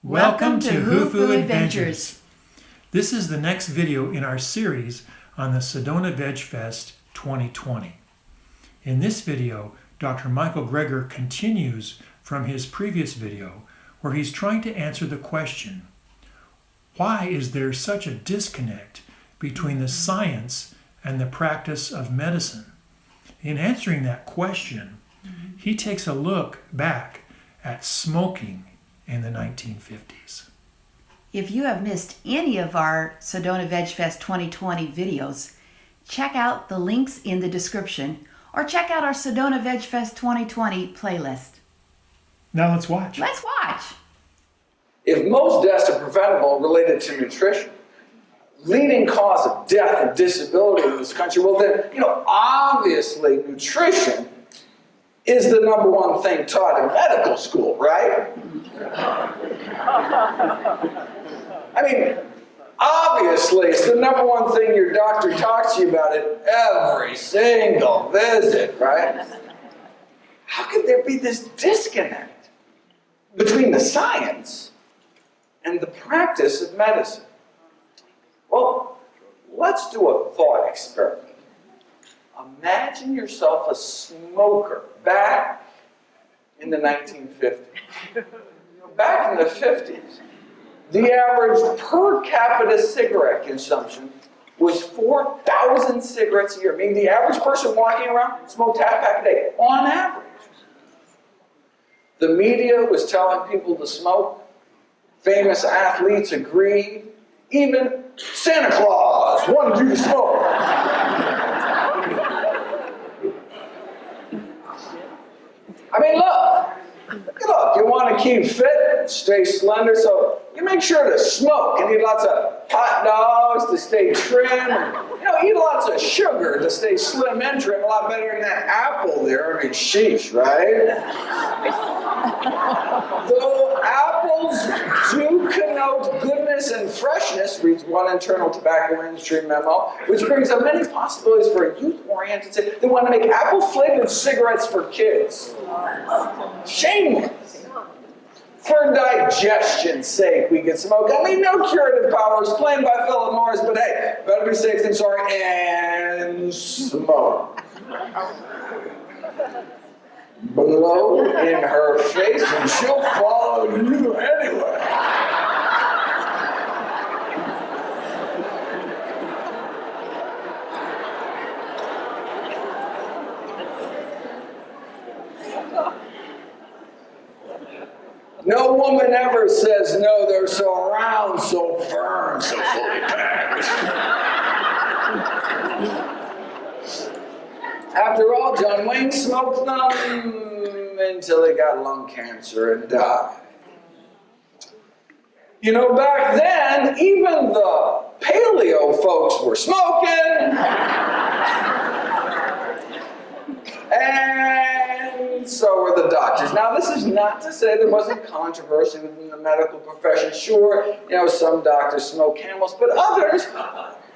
Welcome to whofooadventures. This is the next video in our series on the Sedona Vegfest 2020. In this video, Dr. Michael Greger continues from his previous video where he's trying to answer the question, why is there such a disconnect between the science and the practice of medicine? In answering that question, he takes a look back at smoking in the 1950s. If you have missed any of our Sedona Vegfest 2020 videos, check out the links in the description or check out our Sedona Vegfest 2020 playlist. Now let's watch. Let's watch. If most deaths are preventable related to nutrition, leading cause of death and disability in this country, well then, obviously nutrition is the number one thing taught in medical school, right? I mean, obviously it's the number one thing your doctor talks to you about at every single visit, right? How could there be this disconnect between the science and the practice of medicine? Well, let's do a thought experiment. Imagine yourself a smoker back in the 1950s. Back in the 50s, the average per capita cigarette consumption was 4,000 cigarettes a year, meaning the average person walking around smoked half pack a day, on average. The media was telling people to smoke. Famous athletes agreed. Even Santa Claus wanted you to smoke. I mean, look, you want to keep fit, stay slender, so you make sure to smoke and eat lots of hot dogs to stay trim, and, eat lots of sugar to stay slim and trim, a lot better than that apple there. I mean, sheesh, right? Though apples do connote goodness and freshness, reads one internal tobacco industry memo, which brings up many possibilities for a youth-oriented city. They want to make apple-flavored cigarettes for kids. Shameless. For digestion's sake, we can smoke. I mean, no curative powers claimed by Philip Morris, but hey, better be safe than sorry, and smoke. Blow in her face and she'll follow you anyway. No woman ever says no, they're so round, so firm, so fully packed. After all, John Wayne smoked them until he got lung cancer and died. Back then, even the paleo folks were smoking. And so were the doctors. Now, this is not to say there wasn't controversy within the medical profession. Sure, some doctors smoked Camels, but others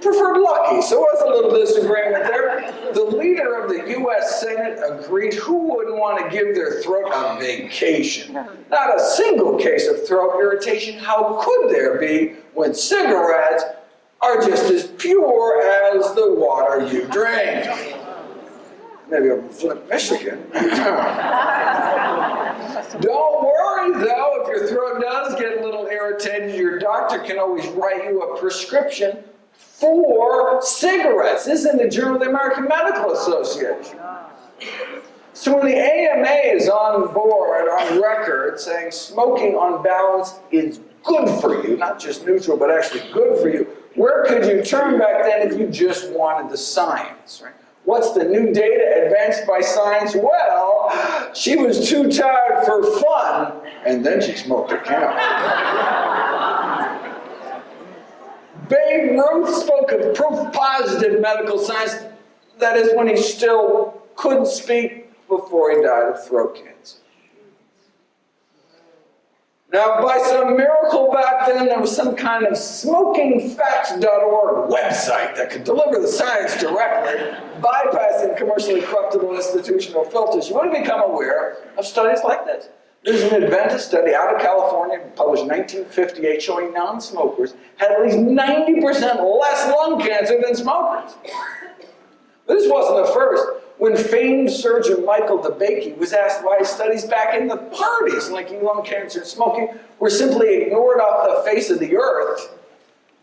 preferred Lucky. So there was a little disagreement there. The leader of the U.S. Senate agreed. Who wouldn't want to give their throat a vacation? Not a single case of throat irritation. How could there be when cigarettes are just as pure as the water you drink? Maybe I'm Flint, Michigan. Don't worry, though, if your throat does get a little irritated, your doctor can always write you a prescription for cigarettes. This is in the Journal of the American Medical Association. So when the AMA is on board, on record, saying smoking on balance is good for you, not just neutral, but actually good for you, where could you turn back then if you just wanted the science, right? What's the new data advanced by science? Well, she was too tired for fun, and then she smoked a Camel. Babe Ruth spoke of proof positive medical science, that is when he still couldn't speak before he died of throat cancer. Now, by some miracle back then, there was some kind of smokingfacts.org website that could deliver the science directly, bypassing commercially corruptible institutional filters. You would have become aware of studies like this. There's an Adventist study out of California, published in 1958, showing non-smokers had at least 90% less lung cancer than smokers. This wasn't the first. When famed surgeon Michael DeBakey was asked why his studies back in the 30s linking lung cancer and smoking were simply ignored off the face of the earth,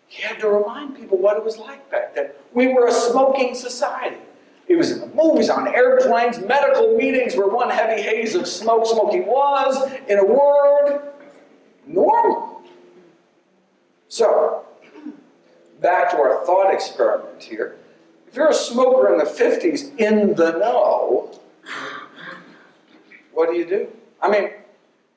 he had to remind people what it was like back then. We were a smoking society. It was in the movies, on airplanes, medical meetings where one heavy haze of smoke. Smoking was, in a word, normal. So, back to our thought experiment here. If you're a smoker in the 50s in the know, what do? I mean,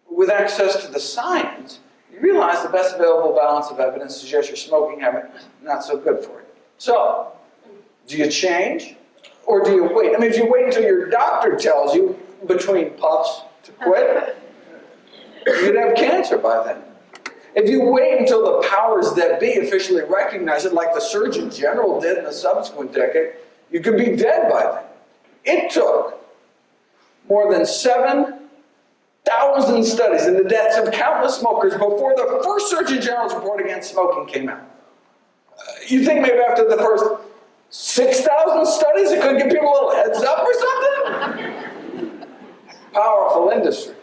with access to the science, you realize the best available balance of evidence suggests your smoking habit not so good for you. So, do you change or do you wait? I mean, if you wait until your doctor tells you between puffs to quit, you'd have cancer by then. If you wait until the powers that be officially recognize it, like the Surgeon General did in the subsequent decade, you could be dead by then. It took more than 7,000 studies in the deaths of countless smokers before the first Surgeon General's report against smoking came out. You think maybe after the first 6,000 studies it could give people a little heads up or something? Powerful industry.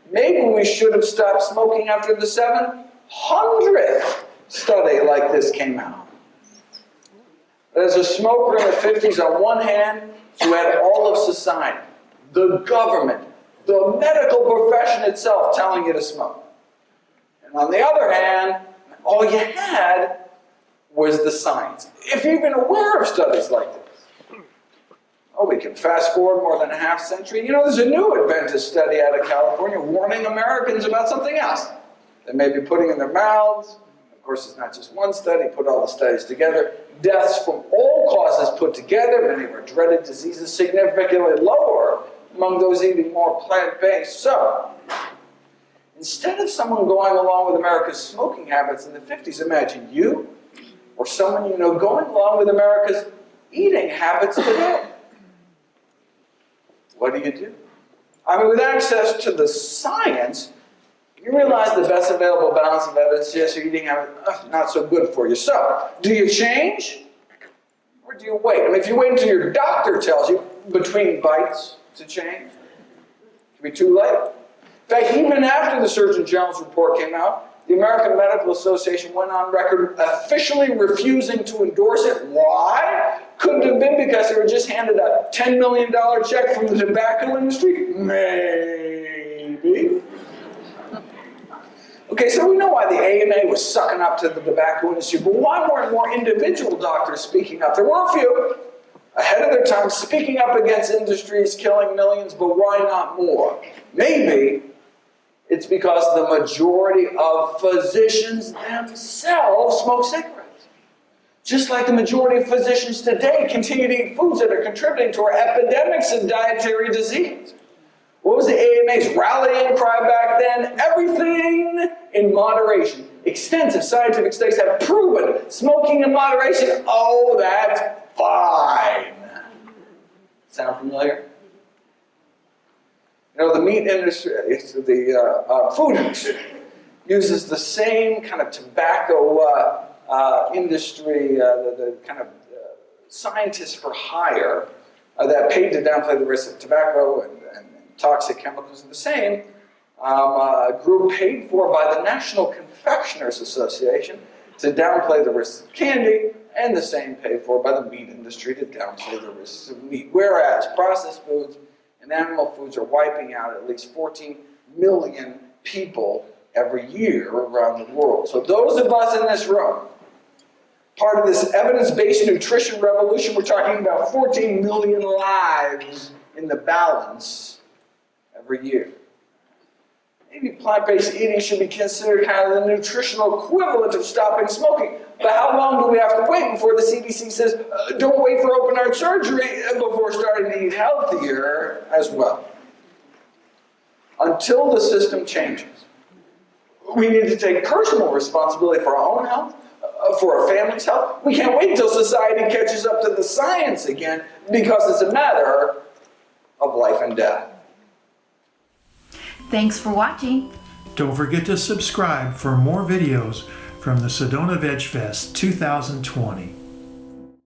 Maybe we should have stopped smoking after the 700th study like this came out. As a smoker in the 50s, on one hand, you had all of society, the government, the medical profession itself telling you to smoke. And on the other hand, all you had was the science. If you've been aware of studies like this, we can fast forward more than a half century. You know, there's a new Adventist study out of California warning Americans about something else they may be putting in their mouths. Of course, it's not just one study, put all the studies together. Deaths from all causes put together, many of our dreaded diseases significantly lower among those eating more plant-based. So, instead of someone going along with America's smoking habits in the 50s, imagine you or someone you know going along with America's eating habits today. What do? I mean, with access to the science, you realize the best available balance of evidence suggests your eating habit not so good for you. So, do you change or do you wait? I mean, if you wait until your doctor tells you between bites to change, it can be too late. In fact, even after the Surgeon General's report came out, the American Medical Association went on record officially refusing to endorse it. Why? Couldn't have been because they were just handed a $10 million check from the tobacco industry? Maybe. Okay, so we know why the AMA was sucking up to the tobacco industry, but why weren't more individual doctors speaking up? There were a few ahead of their time speaking up against industries killing millions, but why not more? Maybe it's because the majority of physicians themselves smoke cigarettes. Just like the majority of physicians today continue to eat foods that are contributing to our epidemics of dietary disease. What was the AMA's rallying cry back then? Everything in moderation. Extensive scientific studies have proven smoking in moderation, oh, that's fine. Sound familiar? You know, the meat industry, the food industry, uses the same kind of tobacco industry, the kind of scientists for hire that paid to downplay the risks of tobacco and toxic chemicals. The same group paid for by the National Confectioners Association to downplay the risks of candy, and the same paid for by the meat industry to downplay the risks of meat. Whereas processed foods and animal foods are wiping out at least 14 million people every year around the world. So those of us in this room, part of this evidence-based nutrition revolution, we're talking about 14 million lives in the balance every year. Maybe plant-based eating should be considered kind of the nutritional equivalent of stopping smoking. But how long do we have to wait before the CDC says, don't wait for open-heart surgery before starting to eat healthier as well? Until the system changes, we need to take personal responsibility for our own health, for our family's health. We can't wait until society catches up to the science again, because it's a matter of life and death. Thanks for watching. Don't forget to subscribe for more videos from the Sedona Vegfest 2020.